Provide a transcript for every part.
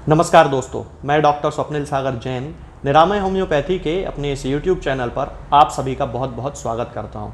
नमस्कार दोस्तों, मैं डॉक्टर स्वप्निल सागर जैन निरामय होम्योपैथी के अपने इस YouTube चैनल पर आप सभी का बहुत बहुत स्वागत करता हूं।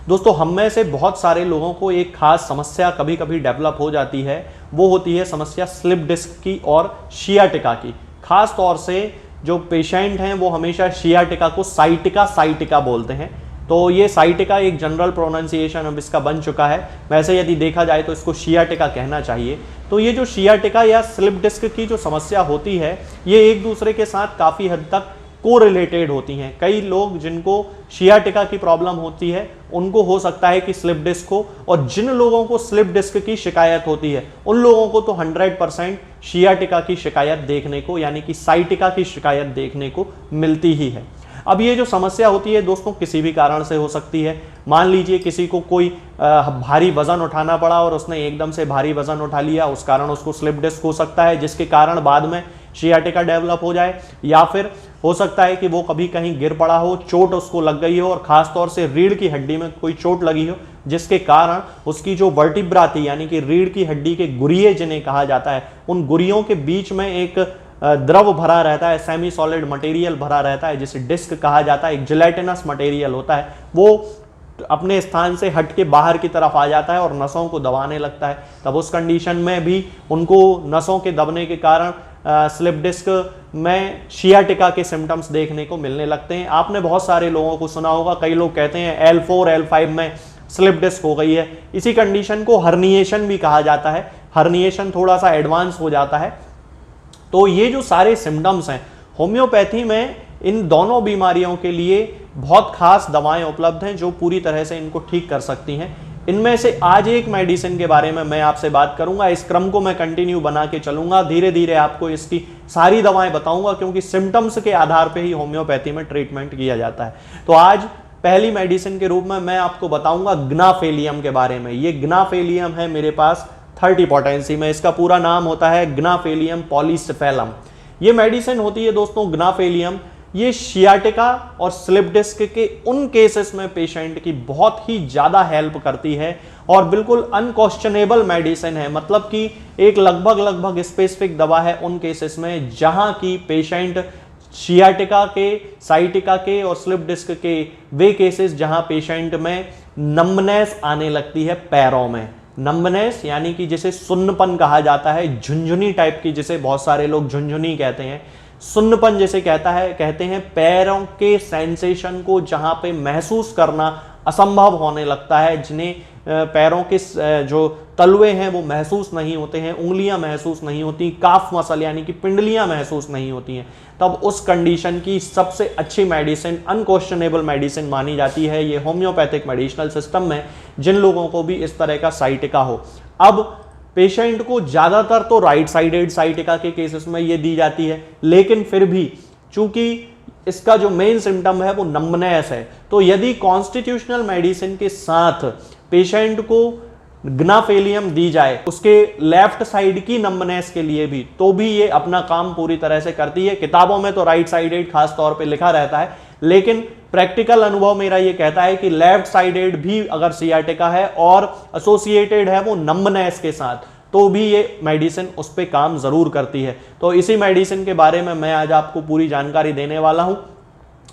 दोस्तों, हम में से बहुत सारे लोगों को एक खास समस्या कभी कभी डेवलप हो जाती है। वो होती है समस्या स्लिप डिस्क की और सियाटिका की। खास तौर से जो पेशेंट हैं वो हमेशा सियाटिका को साइटिका बोलते हैं। तो ये साइटिका एक जनरल प्रोनाउंसिएशन अब इसका बन चुका है। वैसे यदि देखा जाए तो इसको सियाटिका कहना चाहिए। तो ये जो सियाटिका या स्लिप डिस्क की जो समस्या होती है, ये एक दूसरे के साथ काफ़ी हद तक कोरिलेटेड होती हैं। कई लोग जिनको सियाटिका की प्रॉब्लम होती है उनको हो सकता है कि स्लिप डिस्क हो, और जिन लोगों को स्लिप डिस्क की शिकायत होती है उन लोगों को तो 100% सियाटिका की शिकायत देखने को, यानी कि साइटिका की शिकायत देखने को मिलती ही है। अब ये जो समस्या होती है दोस्तों, किसी भी कारण से हो सकती है। मान लीजिए किसी को कोई भारी वजन उठाना पड़ा और उसने एकदम से भारी वजन उठा लिया, उस कारण उसको स्लिप डिस्क हो सकता है, जिसके कारण बाद में सियाटिका डेवलप हो जाए। या फिर हो सकता है कि वो कभी कहीं गिर पड़ा हो, चोट उसको लग गई हो और खास तौर से रीढ़ की हड्डी में कोई चोट लगी हो, जिसके कारण उसकी जो वर्टिब्रा थी, यानी कि रीढ़ की हड्डी के गुरिये जिन्हें कहा जाता है, उन गुरियों के बीच में एक द्रव भरा रहता है, सेमी सॉलिड मटेरियल भरा रहता है, जिसे डिस्क कहा जाता है। एक जिलेटिनस मटेरियल होता है, वो अपने स्थान से हट के बाहर की तरफ आ जाता है और नसों को दबाने लगता है। तब उस कंडीशन में भी उनको नसों के दबने के कारण स्लिप डिस्क में सियाटिका के सिम्टम्स देखने को मिलने लगते हैं। आपने बहुत सारे लोगों को सुना होगा, कई लोग कहते हैं L4 L5 में स्लिप डिस्क हो गई है। इसी कंडीशन को हर्निएशन भी कहा जाता है। हर्निएशन थोड़ा सा एडवांस हो जाता है। तो ये जो सारे सिम्टम्स हैं, होम्योपैथी में इन दोनों बीमारियों के लिए बहुत खास दवाएं उपलब्ध हैं जो पूरी तरह से इनको ठीक कर सकती हैं। इनमें से आज एक मेडिसिन के बारे में मैं आपसे बात करूंगा। इस क्रम को मैं कंटिन्यू बना के चलूंगा, धीरे धीरे आपको इसकी सारी दवाएं बताऊंगा, क्योंकि सिम्टम्स के आधार पर ही होम्योपैथी में ट्रीटमेंट किया जाता है। तो आज पहली मेडिसिन के रूप में मैं आपको बताऊंगा ग्नाफेलियम के बारे में। ये ग्नाफेलियम है मेरे पास 30 पोटेंसी में। इसका पूरा नाम होता है ग्नाफेलियम पॉलीसेफेलम। ये मेडिसिन होती है दोस्तों ग्नाफेलियम। ये सियाटिका और स्लिप डिस्क के उन केसेस में पेशेंट की बहुत ही ज्यादा हेल्प करती है और बिल्कुल अनक्वेश्चनेबल मेडिसिन है। मतलब कि एक लगभग स्पेसिफिक दवा है उन केसेस में जहां की पेशेंट सियाटिका के, साइटिका के और स्लिप डिस्क के वे केसेस जहां पेशेंट में नंबनेस आने लगती है पैरों में। नंबनेस यानी कि जिसे सुन्नपन कहा जाता है, झुंझुनी टाइप की, जिसे बहुत सारे लोग झुंझुनी कहते हैं। सुन्नपन जिसे कहते हैं पैरों के सेंसेशन को जहां पे महसूस करना असंभव होने लगता है, जिन्हें पैरों के जो तलवे हैं वो महसूस नहीं होते हैं, उंगलियां महसूस नहीं होती, काफ मसल यानी कि पिंडलियां महसूस नहीं होती हैं। तब उस कंडीशन की सबसे अच्छी मेडिसिन, अनक्वेश्चनेबल मेडिसिन मानी जाती है ये होम्योपैथिक मेडिसिनल सिस्टम में, जिन लोगों को भी इस तरह का साइटिका हो। अब पेशेंट को ज्यादातर तो राइट साइडेड साइटिका के केसेस में ये दी जाती है, लेकिन फिर भी चूंकि इसका जो मेन सिम्टम है वो नंबनेस है, तो यदि कॉन्स्टिट्यूशनल मेडिसिन के साथ पेशेंट को ग्नाफेलियम दी जाए उसके लेफ्ट साइड की नंबनेस के लिए भी, तो भी ये अपना काम पूरी तरह से करती है। किताबों में तो राइट साइडेड खास तौर पे लिखा रहता है, लेकिन प्रैक्टिकल अनुभव मेरा ये कहता है कि लेफ्ट साइडेड भी अगर सियाटिका है और एसोसिएटेड है वो नंबनेस के साथ, तो भी ये मेडिसिन उस पर काम जरूर करती है। तो इसी मेडिसिन के बारे में मैं आज आपको पूरी जानकारी देने वाला हूं।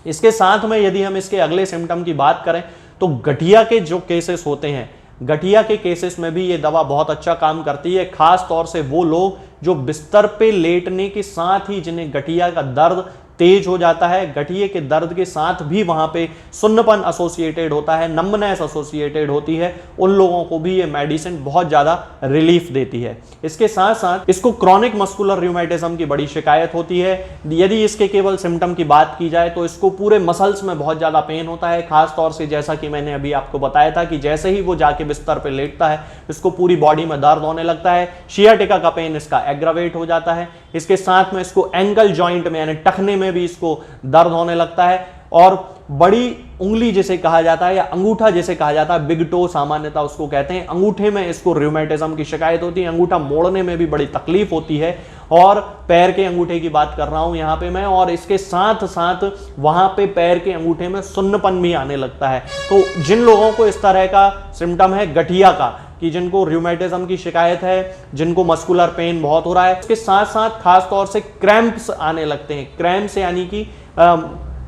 इसके साथ में यदि हम इसके अगले सिम्टम की बात करें तो गठिया के जो केसेस होते हैं, गठिया के केसेस में भी ये दवा बहुत अच्छा काम करती है। खास तौर से वो लोग जो बिस्तर पे लेटने के साथ ही जिन्हें गठिया का दर्द तेज हो जाता है, गठिए के दर्द के साथ भी वहां पे सुन्नपन एसोसिएटेड होता है, नंबनेस एसोसिएटेड होती है, उन लोगों को भी ये मेडिसिन बहुत ज्यादा रिलीफ देती है। इसके साथ साथ इसको क्रॉनिक मस्कुलर रूमेटिज्म की बड़ी शिकायत होती है। यदि इसके केवल सिम्टम की बात की जाए तो इसको पूरे मसल्स में बहुत ज्यादा पेन होता है। खास तौर से जैसा कि मैंने अभी आपको बताया था कि जैसे ही वो जाके बिस्तर पे लेटता है इसको पूरी बॉडी में दर्द होने लगता है। सियाटिका का पेन इसका एग्रावेट हो जाता है। इसके साथ में इसको एंकल जॉइंट में यानी टखने में भी इसको दर्द होने लगता है, और बड़ी उंगली जिसे कहा जाता है या अंगूठा जिसे कहा जाता है, बिग टो सामान्यतः उसको कहते हैं, अंगूठे में इसको रूमेटिज्म की शिकायत होती है। अंगूठा मोड़ने में भी बड़ी तकलीफ होती है, और पैर के अंगूठे की बात कर रहा हूं यहां पे मैं, और इसके साथ साथ वहां पे पैर के अंगूठे में सुन्नपन भी आने लगता है। तो जिन लोगों को इस तरह का सिम्टम है गठिया का, कि जिनको रूमेटिज्म की शिकायत है, जिनको मस्कुलर पेन बहुत हो रहा है, इसके साथ साथ खास तौर से क्रैम्प्स आने लगते हैं। क्रैम्प्स यानी कि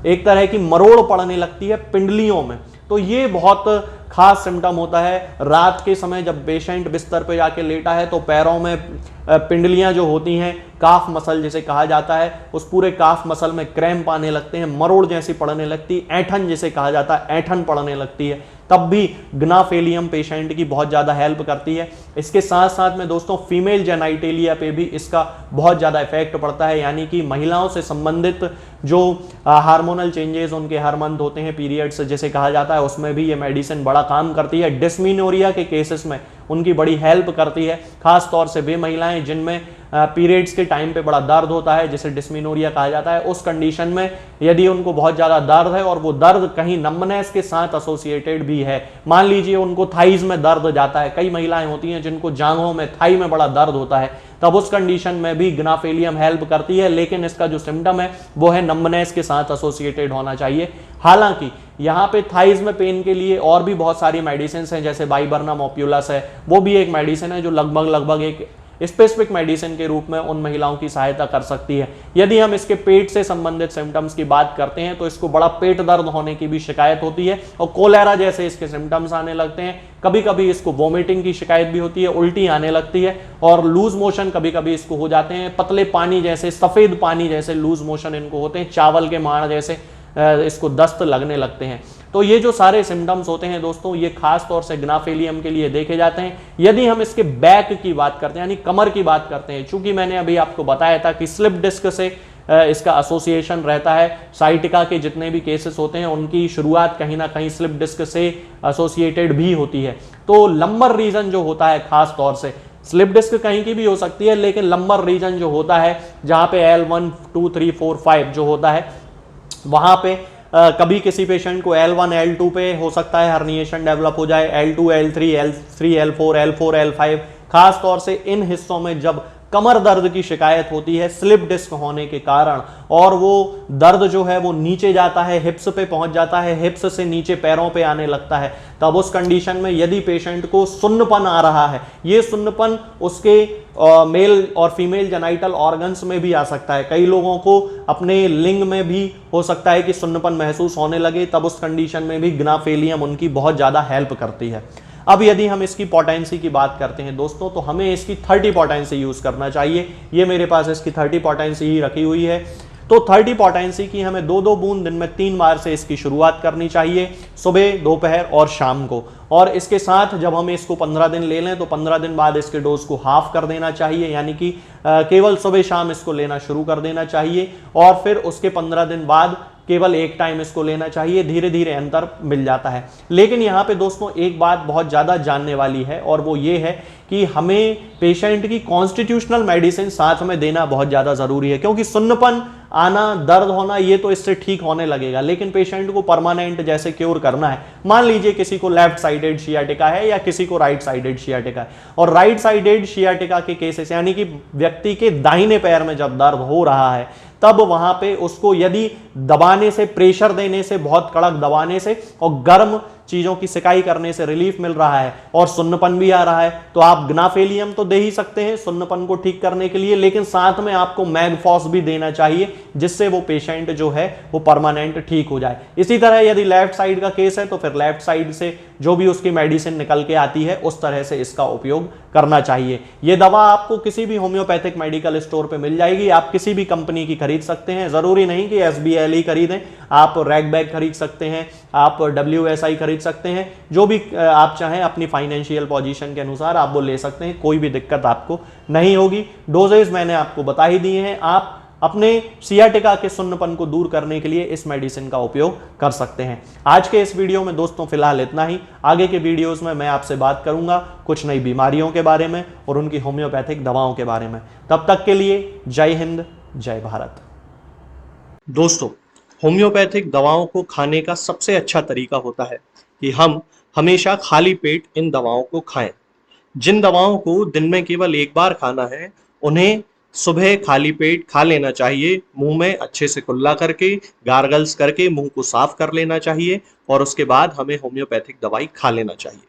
एक तरह की मरोड़ पड़ने लगती है पिंडलियों में। तो ये बहुत खास सिम्टम होता है। रात के समय जब पेशेंट बिस्तर पे जाके लेटा है तो पैरों में पिंडलियां जो होती हैं, काफ मसल जिसे कहा जाता है, उस पूरे काफ मसल में क्रैम्प आने लगते हैं, मरोड़ जैसी पड़ने लगती है, ऐंठन जिसे कहा जाता है, ऐंठन पड़ने लगती है। तब भी ग्नाफेलियम पेशेंट की बहुत ज़्यादा हेल्प करती है। इसके साथ साथ में दोस्तों फीमेल जेनाइटेलिया पे भी इसका बहुत ज़्यादा इफेक्ट पड़ता है, यानी कि महिलाओं से संबंधित जो हार्मोनल चेंजेस उनके हर मंथ होते हैं, पीरियड्स जिसे कहा जाता है, उसमें भी ये मेडिसिन बड़ा काम करती है। डिस्मीनोरिया के केसेस में उनकी बड़ी हेल्प करती है, खास तौर से वे महिलाएं जिनमें पीरियड्स के टाइम पे बड़ा दर्द होता है, जिसे डिस्मीनोरिया कहा जाता है। उस कंडीशन में यदि उनको बहुत ज़्यादा दर्द है और वो दर्द कहीं नम्बनेस के साथ एसोसिएटेड भी है, मान लीजिए उनको थाइज में दर्द जाता है, कई महिलाएं होती हैं जिनको जांघों में, थाई में बड़ा दर्द होता है, तब उस कंडीशन में भी ग्नाफेलियम हेल्प करती है। लेकिन इसका जो सिम्टम है वो है नम्बनेस के साथ एसोसिएटेड होना चाहिए। हालांकि यहाँ पे थाइज में पेन के लिए और भी बहुत सारी मेडिसिन हैं, जैसे वाइबर्नम ओप्युलस है, वो भी एक मेडिसिन है जो लगभग एक स्पेसिफिक मेडिसिन के रूप में उन महिलाओं की सहायता कर सकती है। यदि हम इसके पेट से संबंधित सिम्टम्स की बात करते हैं तो इसको बड़ा पेट दर्द होने की भी शिकायत होती है और कोलेरा जैसे इसके सिम्टम्स आने लगते हैं। कभी कभी इसको वोमिटिंग की शिकायत भी होती है, उल्टी आने लगती है और लूज मोशन कभी कभी इसको हो जाते हैं। पतले पानी जैसे, सफेद पानी जैसे लूज मोशन इनको होते हैं, चावल के माड़ जैसे इसको दस्त लगने लगते हैं। तो ये जो सारे सिम्टम्स होते हैं दोस्तों, ये खास तौर से ग्नाफेलियम के लिए देखे जाते हैं। यदि हम इसके बैक की बात करते हैं, यानी कमर की बात करते हैं, चूंकि मैंने अभी आपको बताया था कि स्लिप डिस्क से इसका एसोसिएशन रहता है, साइटिका के जितने भी केसेस होते हैं उनकी शुरुआत कहीं ना कहीं स्लिप डिस्क से एसोसिएटेड भी होती है। तो लंबर रीजन जो होता है, खास तौर से स्लिप डिस्क कहीं की भी हो सकती है, लेकिन लंबर रीजन जो होता है जहां पे L1, 2, 3, 4, 5 जो होता है, वहां पे कभी किसी पेशेंट को L1, L2 पे हो सकता है हर्निएशन डेवलप हो जाए, L2, L3, L4, L4, L5। खास तौर से इन हिस्सों में जब कमर दर्द की शिकायत होती है स्लिप डिस्क होने के कारण, और वो दर्द जो है वो नीचे जाता है, हिप्स पे पहुंच जाता है, हिप्स से नीचे पैरों पे आने लगता है, तब उस कंडीशन में यदि पेशेंट को सुन्नपन आ रहा है, ये सुन्नपन उसके मेल और फीमेल जेनाइटल ऑर्गन्स में भी आ सकता है। कई लोगों को अपने लिंग में भी हो सकता है कि सुन्नपन महसूस होने लगे, तब उस कंडीशन में भी ग्नाफेलियम उनकी बहुत ज़्यादा हेल्प करती है। अब यदि हम इसकी पोटेंसी की बात करते हैं दोस्तों, तो हमें इसकी 30 पोटेंसी यूज़ करना चाहिए। ये मेरे पास इसकी 30 पोटेंसी ही रखी हुई है। तो 30 पोटेंसी की हमें 2-2 बूंद दिन में 3 बार से इसकी शुरुआत करनी चाहिए, सुबह, दोपहर और शाम को। और इसके साथ जब हम इसको 15 दिन ले लें तो 15 दिन बाद इसके डोज को हाफ कर देना चाहिए, यानी कि केवल सुबह शाम इसको लेना शुरू कर देना चाहिए, और फिर उसके 15 दिन बाद केवल एक टाइम इसको लेना चाहिए। धीरे धीरे अंतर मिल जाता है। लेकिन यहाँ पे दोस्तों एक बात बहुत ज़्यादा जानने वाली है, और वो ये है कि हमें पेशेंट की कॉन्स्टिट्यूशनल मेडिसिन साथ में देना बहुत ज़्यादा ज़रूरी है, क्योंकि सुन्नपन आना, दर्द होना, ये तो इससे ठीक होने लगेगा, लेकिन पेशेंट को परमानेंट जैसे क्योर करना है। मान लीजिए किसी को लेफ्ट साइडेड शियाटिका है या किसी को राइट साइडेड शियाटिका है, और राइट साइडेड शियाटिका के केसेस यानी कि व्यक्ति के दाहिने पैर में जब दर्द हो रहा है, तब वहां पे उसको यदि दबाने से, प्रेशर देने से, बहुत कड़क दबाने से और गर्म चीजों की सिकाई करने से रिलीफ मिल रहा है और सुन्नपन भी आ रहा है, तो आप ग्नाफेलियम तो दे ही सकते हैं सुन्नपन को ठीक करने के लिए, लेकिन साथ में आपको मैगफॉस भी देना चाहिए, जिससे वो पेशेंट जो है वो परमानेंट ठीक हो जाए। इसी तरह यदि लेफ्ट साइड का केस है तो फिर लेफ्ट साइड से जो भी उसकी मेडिसिन निकल के आती है उस तरह से इसका उपयोग करना चाहिए। ये दवा आपको किसी भी होम्योपैथिक मेडिकल स्टोर पे मिल जाएगी, आप किसी भी कंपनी की खरीद सकते हैं, जरूरी नहीं कि SBL ही खरीदें, आप रैगबैग खरीद सकते हैं, आप WSI खरीद सकते हैं, जो भी आप चाहें अपनी फाइनेंशियल पोजीशन के अनुसार आप वो ले सकते हैं, कोई भी दिक्कत आपको नहीं होगी। डोजेज मैंने आपको बता ही दिए हैं, आप अपने सियाटिका के सुन्नपन को दूर करने के लिए इस मेडिसिन का उपयोग कर सकते हैं। आज के इस वीडियो में दोस्तों फिलहाल इतना ही। आगे के वीडियोस में मैं आपसे बात करूंगा कुछ नई बीमारियों के बारे में और उनकी होम्योपैथिक दवाओं के बारे में। तब तक के लिए जय हिंद, जय भारत। दोस्तों, होम्योपैथिक दवाओं को खाने का सबसे अच्छा तरीका होता है कि हम हमेशा खाली पेट इन दवाओं को खाएं। जिन दवाओं को दिन में केवल एक बार खाना है, उन्हें सुबह खाली पेट खा लेना चाहिए, मुंह में अच्छे से कुल्ला करके, गार्गल्स करके मुंह को साफ कर लेना चाहिए, और उसके बाद हमें होम्योपैथिक दवाई खा लेना चाहिए।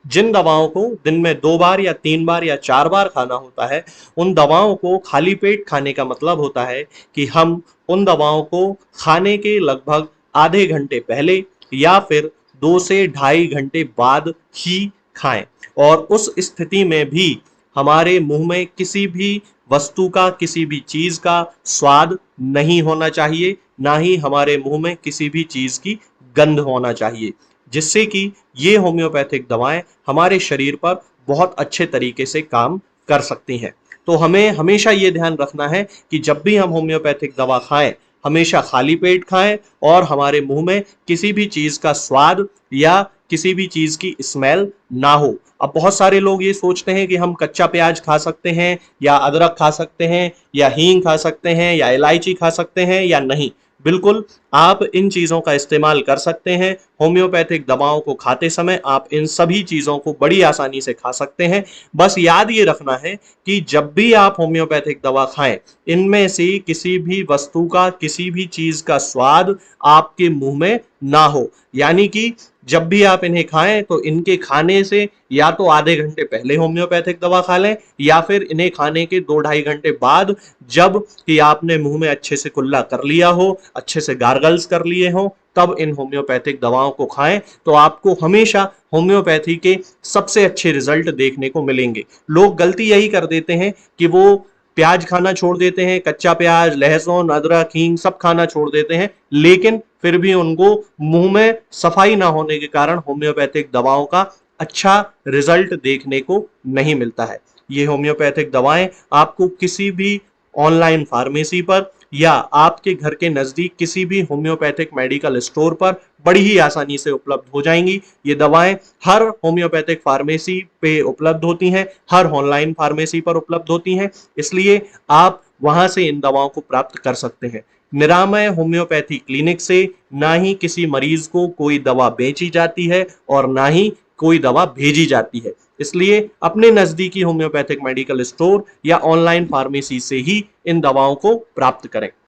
जिन दवाओं को दिन में 2 बार या 3 बार या 4 बार खाना होता है, उन दवाओं को खाली पेट खाने का मतलब होता है कि हम उन दवाओं को खाने के लगभग आधे घंटे पहले या फिर 2 से ढाई घंटे बाद ही खाएं। और उस स्थिति में भी हमारे मुंह में किसी भी वस्तु का, किसी भी चीज का स्वाद नहीं होना चाहिए, ना ही हमारे मुंह में किसी भी चीज की गंध होना चाहिए, जिससे कि ये होम्योपैथिक दवाएं हमारे शरीर पर बहुत अच्छे तरीके से काम कर सकती हैं। तो हमें हमेशा ये ध्यान रखना है कि जब भी हम होम्योपैथिक दवा खाएं, हमेशा खाली पेट खाएं और हमारे मुंह में किसी भी चीज का स्वाद या किसी भी चीज की स्मेल ना हो। अब बहुत सारे लोग ये सोचते हैं कि हम कच्चा प्याज खा सकते हैं या अदरक खा सकते हैं या हींग खा सकते हैं या इलायची खा सकते हैं या नहीं। बिल्कुल, आप इन चीजों का इस्तेमाल कर सकते हैं। होम्योपैथिक दवाओं को खाते समय आप इन सभी चीजों को बड़ी आसानी से खा सकते हैं। बस याद ये रखना है कि जब भी आप होम्योपैथिक दवा खाएं, इनमें से किसी भी वस्तु का, किसी भी चीज का स्वाद आपके मुंह में ना हो। यानी कि जब भी आप इन्हें खाएं तो इनके खाने से या तो आधे घंटे पहले होम्योपैथिक दवा खा लें या फिर इन्हें खाने के 2-2.5 घंटे बाद, जब कि आपने मुंह में अच्छे से कुल्ला कर लिया हो, अच्छे से गार्गल्स कर लिए हो, तब इन होम्योपैथिक दवाओं को खाएं। तो आपको हमेशा होम्योपैथी के सबसे अच्छे रिजल्ट देखने को मिलेंगे। लोग गलती यही कर देते हैं कि वो प्याज खाना छोड़ देते हैं, कच्चा प्याज, लहसुन, अदरक, हींग सब खाना छोड़ देते हैं, लेकिन फिर भी उनको मुंह में सफाई ना होने के कारण होम्योपैथिक दवाओं का अच्छा रिजल्ट देखने को नहीं मिलता है। ये होम्योपैथिक दवाएं आपको किसी भी ऑनलाइन फार्मेसी पर या आपके घर के नजदीक किसी भी होम्योपैथिक मेडिकल स्टोर पर बड़ी ही आसानी से उपलब्ध हो जाएंगी। ये दवाएं हर होम्योपैथिक फार्मेसी पे उपलब्ध होती हैं, हर ऑनलाइन फार्मेसी पर उपलब्ध होती हैं, इसलिए आप वहां से इन दवाओं को प्राप्त कर सकते हैं। निरामय होम्योपैथी क्लिनिक से ना ही किसी मरीज को कोई दवा बेची जाती है और ना ही कोई दवा भेजी जाती है। इसलिए अपने नजदीकी होम्योपैथिक मेडिकल स्टोर या ऑनलाइन फार्मेसी से ही इन दवाओं को प्राप्त करें।